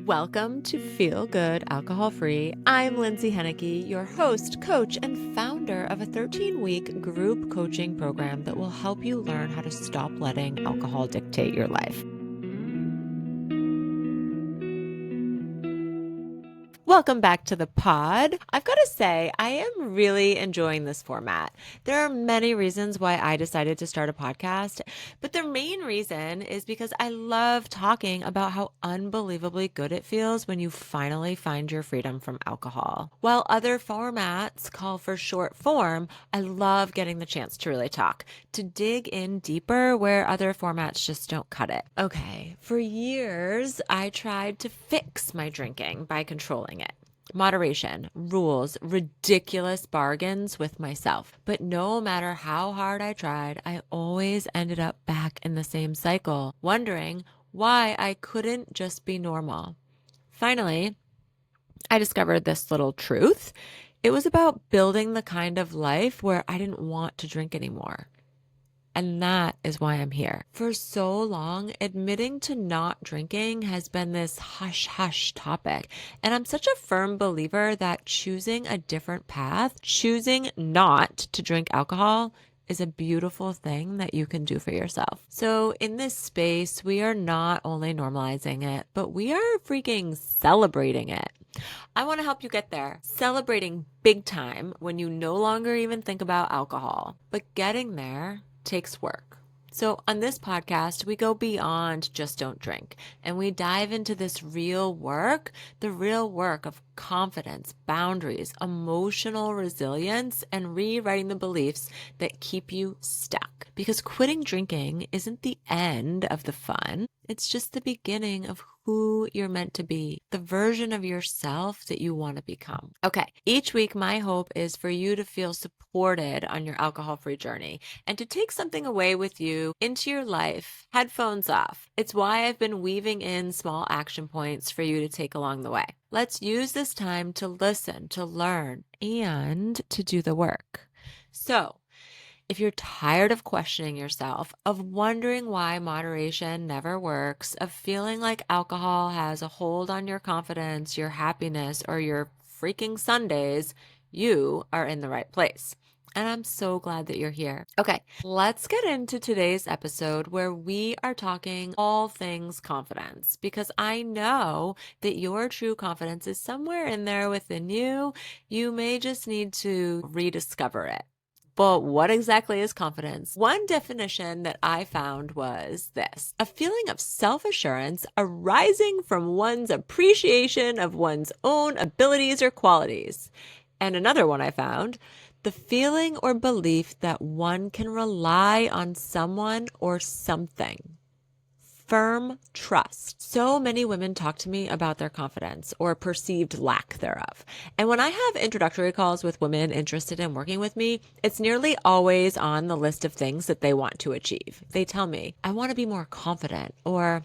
Welcome to Feel Good Alcohol Free. I'm Lindsay Henneke, your host, coach, and founder of a 13-week group coaching program that will help you learn how to stop letting alcohol dictate your life. Welcome back to the pod. I've got to say, I am really enjoying this format. There are many reasons why I decided to start a podcast, but the main reason is because I love talking about how unbelievably good it feels when you finally find your freedom from alcohol. While other formats call for short form, I love getting the chance to really talk, to dig in deeper where other formats just don't cut it. Okay, for years, I tried to fix my drinking by controlling it. Moderation, rules, ridiculous bargains with myself. But no matter how hard I tried, I always ended up back in the same cycle, wondering why I couldn't just be normal. Finally, I discovered this little truth. It was about building the kind of life where I didn't want to drink anymore. And that is why I'm here. For so long, admitting to not drinking has been this hush-hush topic. And I'm such a firm believer that choosing a different path, choosing not to drink alcohol, is a beautiful thing that you can do for yourself. So in this space, we are not only normalizing it, but we are freaking celebrating it. I want to help you get there. Celebrating big time when you no longer even think about alcohol. But getting there takes work. So on this podcast, we go beyond just don't drink, and we dive into this real work, the real work of confidence, boundaries, emotional resilience, and rewriting the beliefs that keep you stuck. Because quitting drinking isn't the end of the fun. It's just the beginning of who you're meant to be, the version of yourself that you want to become. Okay, each week my hope is for you to feel supported on your alcohol-free journey and to take something away with you into your life, headphones off. It's why I've been weaving in small action points for you to take along the way. Let's use this time to listen, to learn, and to do the work. So, if you're tired of questioning yourself, of wondering why moderation never works, of feeling like alcohol has a hold on your confidence, your happiness, or your freaking Sundays, you are in the right place. And I'm so glad that you're here. Okay, let's get into today's episode where we are talking all things confidence, because I know that your true confidence is somewhere in there within you. You may just need to rediscover it. But what exactly is confidence? One definition that I found was this: a feeling of self-assurance arising from one's appreciation of one's own abilities or qualities. And another one I found: the feeling or belief that one can rely on someone or something. Firm trust. So many women talk to me about their confidence or perceived lack thereof. And when I have introductory calls with women interested in working with me, it's nearly always on the list of things that they want to achieve. They tell me, I want to be more confident, or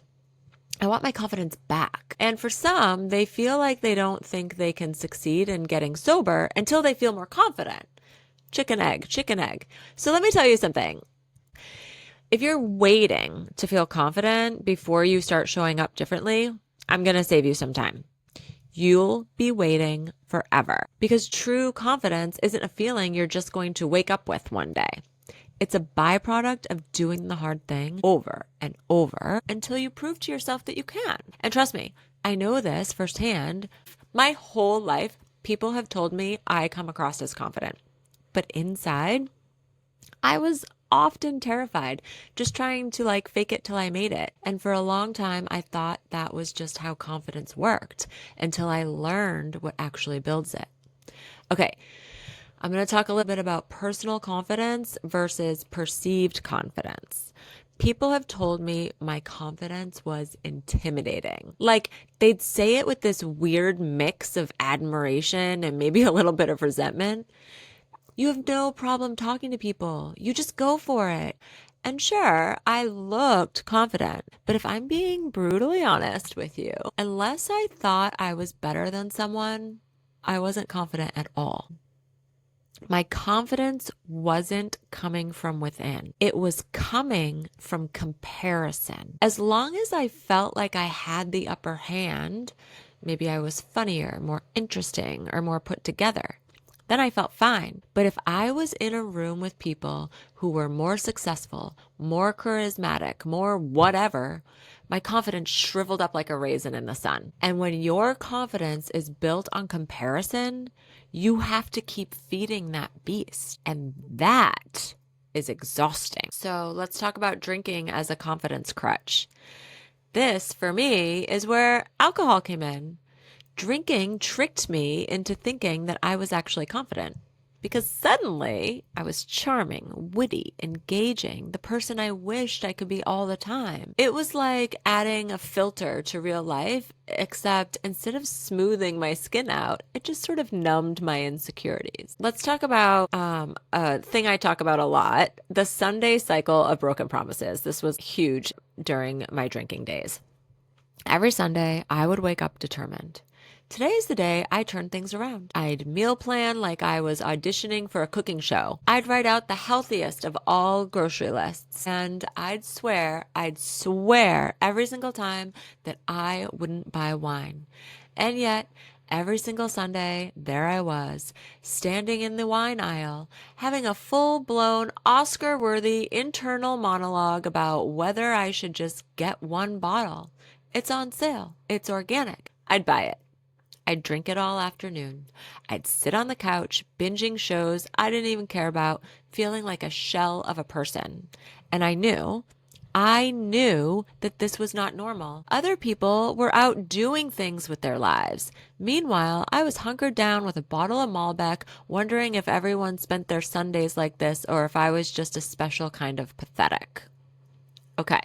I want my confidence back. And for some, they feel like they don't think they can succeed in getting sober until they feel more confident. Chicken egg, chicken egg. So let me tell you something. If you're waiting to feel confident before you start showing up differently, I'm going to save you some time. You'll be waiting forever, because true confidence isn't a feeling you're just going to wake up with one day. It's a byproduct of doing the hard thing over and over until you prove to yourself that you can. And trust me, I know this firsthand. My whole life, people have told me I come across as confident. But inside, I was often terrified, just trying to fake it till I made it. And for a long time, I thought that was just how confidence worked until I learned what actually builds it. Okay, I'm going to talk a little bit about personal confidence versus perceived confidence. People have told me my confidence was intimidating. Like, they'd say it with this weird mix of admiration and maybe a little bit of resentment. You have no problem talking to people. You just go for it. And sure, I looked confident, but if I'm being brutally honest with you, unless I thought I was better than someone, I wasn't confident at all. My confidence wasn't coming from within. It was coming from comparison. As long as I felt like I had the upper hand, maybe I was funnier, more interesting, or more put together, then I felt fine. But if I was in a room with people who were more successful, more charismatic, more whatever, my confidence shriveled up like a raisin in the sun. And when your confidence is built on comparison, you have to keep feeding that beast. And that is exhausting. So let's talk about drinking as a confidence crutch. This, for me, is where alcohol came in. Drinking tricked me into thinking that I was actually confident because suddenly I was charming, witty, engaging, the person I wished I could be all the time. It was like adding a filter to real life, except instead of smoothing my skin out, it just sort of numbed my insecurities. Let's talk about a thing I talk about a lot, the Sunday cycle of broken promises. This was huge during my drinking days. Every Sunday, I would wake up determined. Today is the day I turn things around. I'd meal plan like I was auditioning for a cooking show. I'd write out the healthiest of all grocery lists. And I'd swear every single time that I wouldn't buy wine. And yet, every single Sunday, there I was, standing in the wine aisle, having a full-blown, Oscar-worthy internal monologue about whether I should just get one bottle. It's on sale. It's organic. I'd buy it. I'd drink it all afternoon. I'd sit on the couch, binging shows I didn't even care about, feeling like a shell of a person. And I knew that this was not normal. Other people were out doing things with their lives. Meanwhile, I was hunkered down with a bottle of Malbec, wondering if everyone spent their Sundays like this or if I was just a special kind of pathetic. Okay.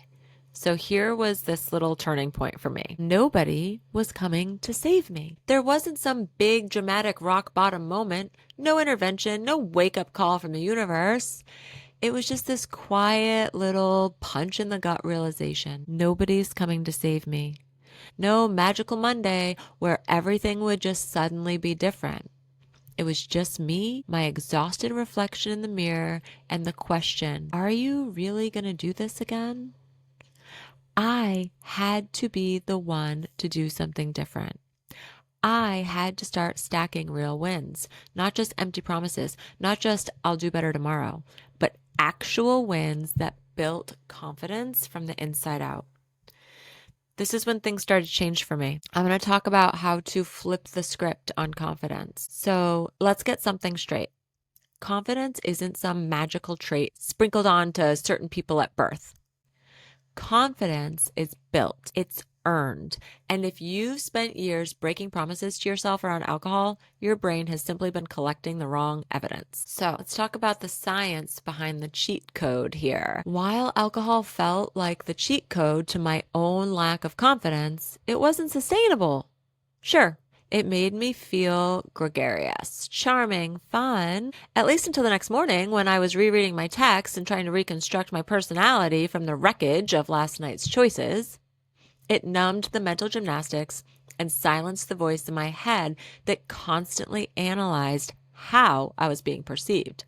So here was this little turning point for me. Nobody was coming to save me. There wasn't some big dramatic rock bottom moment, no intervention, no wake up call from the universe. It was just this quiet little punch in the gut realization. Nobody's coming to save me. No magical Monday where everything would just suddenly be different. It was just me, my exhausted reflection in the mirror, and the question, are you really going to do this again? I had to be the one to do something different. I had to start stacking real wins, not just empty promises, not just I'll do better tomorrow, but actual wins that built confidence from the inside out. This is when things started to change for me. I'm going to talk about how to flip the script on confidence. So let's get something straight. Confidence isn't some magical trait sprinkled on to certain people at birth. Confidence is built. It's earned. And if you've spent years breaking promises to yourself around alcohol, your brain has simply been collecting the wrong evidence. So let's talk about the science behind the cheat code here. While alcohol felt like the cheat code to my own lack of confidence, it wasn't sustainable. Sure, it made me feel gregarious, charming, fun, at least until the next morning when I was rereading my text and trying to reconstruct my personality from the wreckage of last night's choices. It numbed the mental gymnastics and silenced the voice in my head that constantly analyzed how I was being perceived.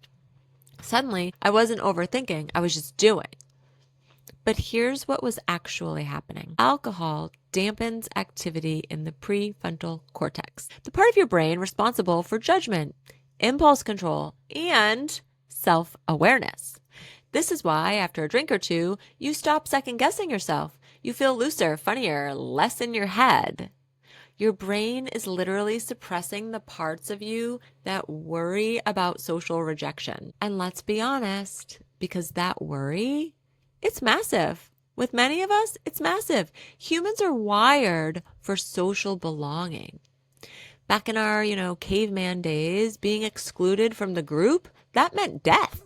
Suddenly, I wasn't overthinking, I was just doing. But here's what was actually happening. Alcohol dampens activity in the prefrontal cortex, the part of your brain responsible for judgment, impulse control, and self-awareness. This is why after a drink or two, you stop second-guessing yourself. You feel looser, funnier, less in your head. Your brain is literally suppressing the parts of you that worry about social rejection. And let's be honest, because that worry, it's massive. With many of us, it's massive. Humans are wired for social belonging. Back in our, caveman days, being excluded from the group, that meant death.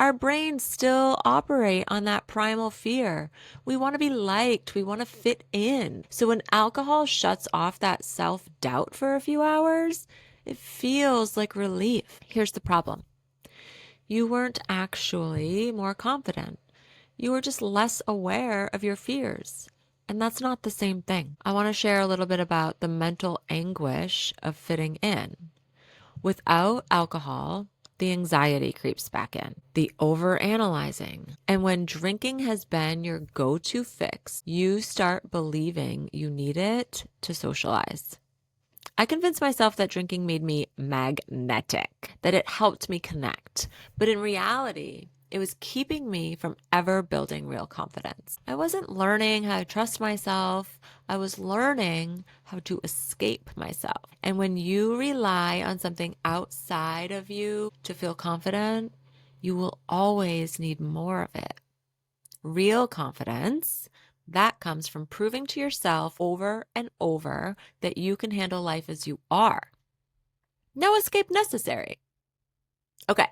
Our brains still operate on that primal fear. We want to be liked. We want to fit in. So when alcohol shuts off that self-doubt for a few hours, it feels like relief. Here's the problem. You weren't actually more confident. You were just less aware of your fears. And that's not the same thing. I want to share a little bit about the mental anguish of fitting in. Without alcohol, the anxiety creeps back in, the overanalyzing. And when drinking has been your go-to fix, you start believing you need it to socialize. I convinced myself that drinking made me magnetic, that it helped me connect. But in reality, it was keeping me from ever building real confidence. I wasn't learning how to trust myself. I was learning how to escape myself. And when you rely on something outside of you to feel confident, you will always need more of it. Real confidence, that comes from proving to yourself over and over that you can handle life as you are. No escape necessary. Okay,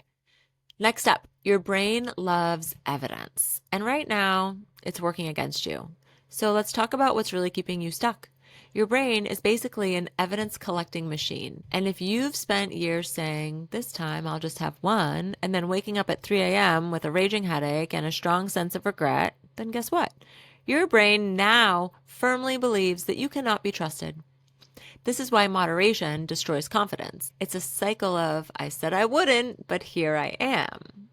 next up, your brain loves evidence. And right now, it's working against you. So let's talk about what's really keeping you stuck. Your brain is basically an evidence collecting machine. And if you've spent years saying, this time I'll just have one, and then waking up at 3 a.m. with a raging headache and a strong sense of regret, then guess what? Your brain now firmly believes that you cannot be trusted. This is why moderation destroys confidence. It's a cycle of, I said I wouldn't, but here I am.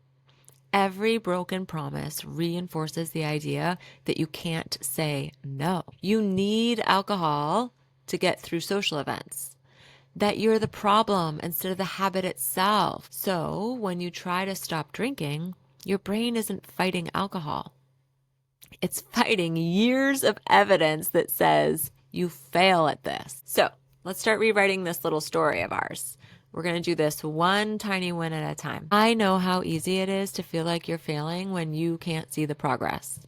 Every broken promise reinforces the idea that you can't say no. You need alcohol to get through social events, that you're the problem instead of the habit itself. So when you try to stop drinking, your brain isn't fighting alcohol. It's fighting years of evidence that says you fail at this. So let's start rewriting this little story of ours. We're going to do this one tiny win at a time. I know how easy it is to feel like you're failing when you can't see the progress.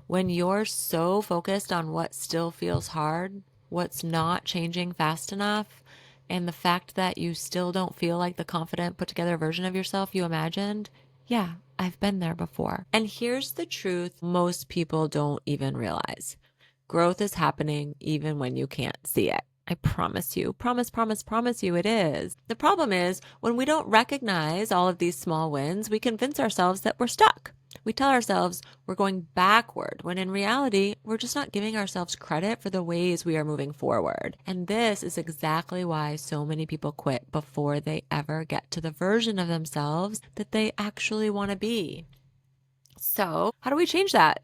When you're so focused on what still feels hard, what's not changing fast enough, and the fact that you still don't feel like the confident, put together version of yourself you imagined, yeah, I've been there before. And here's the truth most people don't even realize. Growth is happening even when you can't see it. I promise you, promise you it is. The problem is when we don't recognize all of these small wins, we convince ourselves that we're stuck. We tell ourselves we're going backward when in reality, we're just not giving ourselves credit for the ways we are moving forward. And this is exactly why so many people quit before they ever get to the version of themselves that they actually want to be. So how do we change that?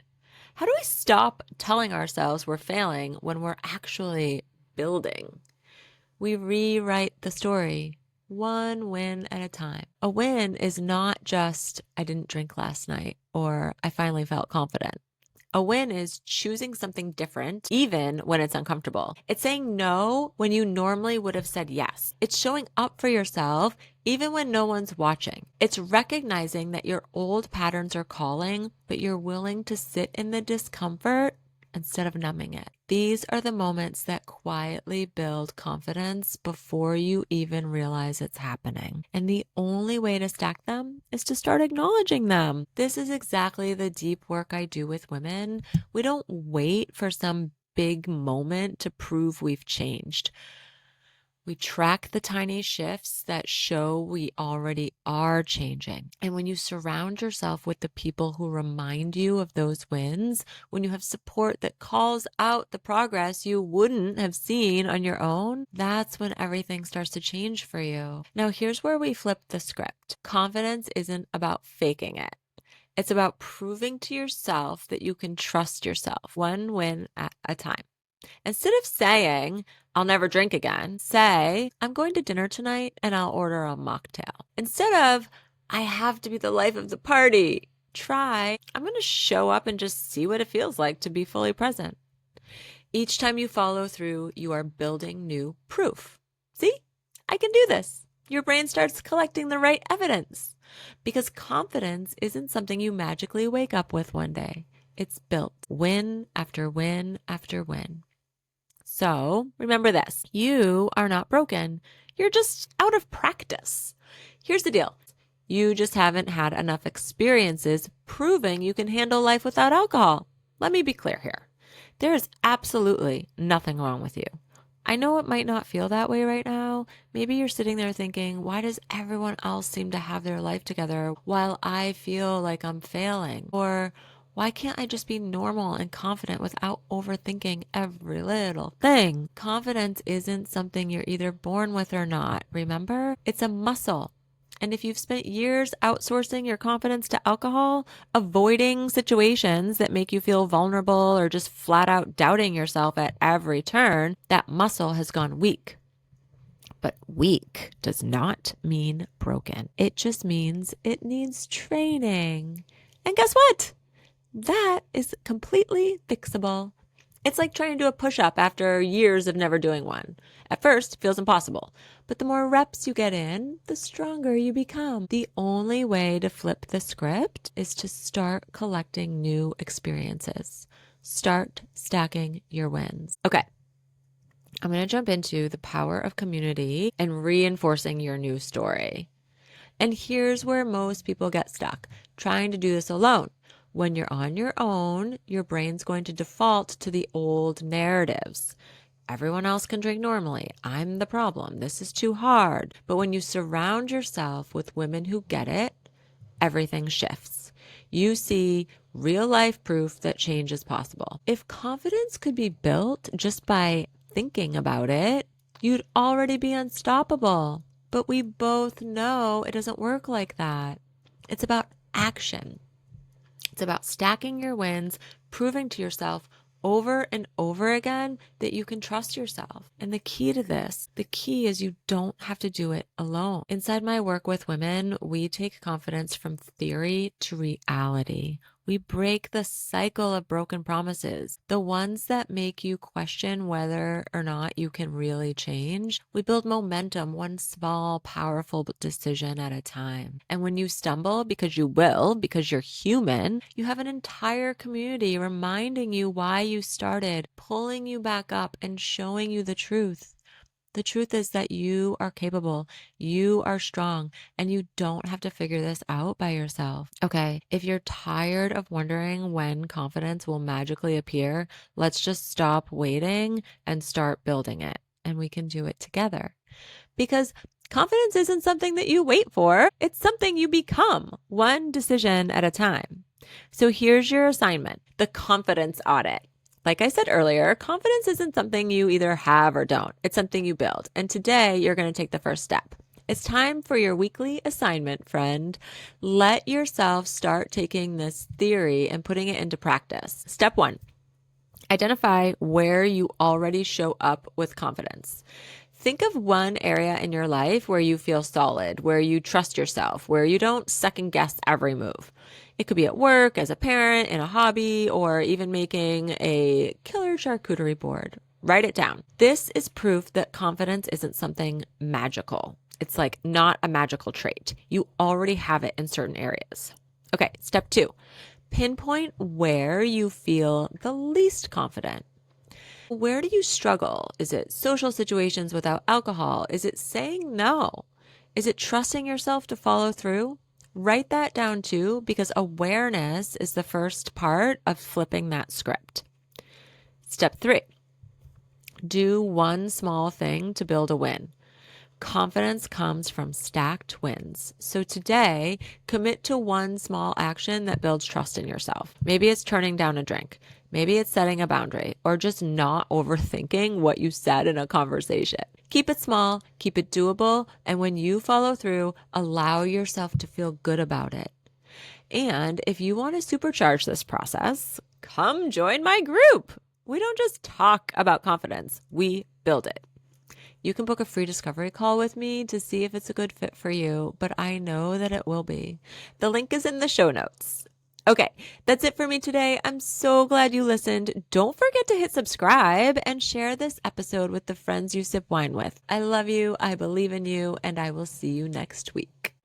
How do we stop telling ourselves we're failing when we're actually building? We rewrite the story one win at a time. A win is not just, I didn't drink last night, or I finally felt confident. A win is choosing something different, even when it's uncomfortable. It's saying no when you normally would have said yes. It's showing up for yourself, even when no one's watching. It's recognizing that your old patterns are calling, but you're willing to sit in the discomfort instead of numbing it. These are the moments that quietly build confidence before you even realize it's happening. And the only way to stack them is to start acknowledging them. This is exactly the deep work I do with women. We don't wait for some big moment to prove we've changed. We track the tiny shifts that show we already are changing. And when you surround yourself with the people who remind you of those wins, when you have support that calls out the progress you wouldn't have seen on your own, that's when everything starts to change for you. Now, here's where we flip the script. Confidence isn't about faking it. It's about proving to yourself that you can trust yourself one win at a time. Instead of saying, I'll never drink again, say, I'm going to dinner tonight and I'll order a mocktail. Instead of, I have to be the life of the party, try, I'm going to show up and just see what it feels like to be fully present. Each time you follow through, you are building new proof. See, I can do this. Your brain starts collecting the right evidence because confidence isn't something you magically wake up with one day. It's built win after win after win. So remember this, you are not broken. You're just out of practice. Here's the deal. You just haven't had enough experiences proving you can handle life without alcohol. Let me be clear here. There is absolutely nothing wrong with you. I know it might not feel that way right now. Maybe you're sitting there thinking, why does everyone else seem to have their life together while I feel like I'm failing? Or Why can't I just be normal and confident without overthinking every little thing? Confidence isn't something you're either born with or not. Remember, it's a muscle. And if you've spent years outsourcing your confidence to alcohol, avoiding situations that make you feel vulnerable, or just flat out doubting yourself at every turn, that muscle has gone weak. But weak does not mean broken. It just means it needs training. And guess what? That is completely fixable. It's like trying to do a push-up after years of never doing one. At first, it feels impossible, but the more reps you get in, the stronger you become. The only way to flip the script is to start collecting new experiences. Start stacking your wins. Okay, I'm going to jump into the power of community and reinforcing your new story. And here's where most people get stuck, trying to do this alone. When you're on your own, your brain's going to default to the old narratives. Everyone else can drink normally. I'm the problem. This is too hard. But when you surround yourself with women who get it, everything shifts. You see real life proof that change is possible. If confidence could be built just by thinking about it, you'd already be unstoppable. But we both know it doesn't work like that. It's about action. It's about stacking your wins, proving to yourself over and over again that you can trust yourself. And the key to this, the key is you don't have to do it alone. Inside my work with women, we take confidence from theory to reality. We break the cycle of broken promises, the ones that make you question whether or not you can really change. We build momentum one small, powerful decision at a time. And when you stumble, because you will, because you're human, you have an entire community reminding you why you started, pulling you back up and showing you the truth. The truth is that you are capable, you are strong, and you don't have to figure this out by yourself. Okay, if you're tired of wondering when confidence will magically appear, let's just stop waiting and start building it. And we can do it together. Because confidence isn't something that you wait for, it's something you become, one decision at a time. So here's your assignment, the confidence audit. Like I said earlier, confidence isn't something you either have or don't. It's something you build. And today you're going to take the first step. It's time for your weekly assignment, friend. Let yourself start taking this theory and putting it into practice. Step 1, identify where you already show up with confidence. Think of one area in your life where you feel solid, where you trust yourself, where you don't second guess every move. It could be at work, as a parent, in a hobby, or even making a killer charcuterie board. Write it down. This is proof that confidence isn't something magical. It's like not a magical trait. You already have it in certain areas. Okay, step 2, pinpoint where you feel the least confident. Where do you struggle? Is it social situations without alcohol? Is it saying no? Is it trusting yourself to follow through? Write that down too, because awareness is the first part of flipping that script. Step 3, do one small thing to build a win. Confidence comes from stacked wins. So today, commit to one small action that builds trust in yourself. Maybe it's turning down a drink. Maybe it's setting a boundary, or just not overthinking what you said in a conversation. Keep it small, keep it doable, and when you follow through, allow yourself to feel good about it. And if you want to supercharge this process, come join my group. We don't just talk about confidence, we build it. You can book a free discovery call with me to see if it's a good fit for you, but I know that it will be. The link is in the show notes. Okay, that's it for me today. I'm so glad you listened. Don't forget to hit subscribe and share this episode with the friends you sip wine with. I love you, I believe in you, and I will see you next week.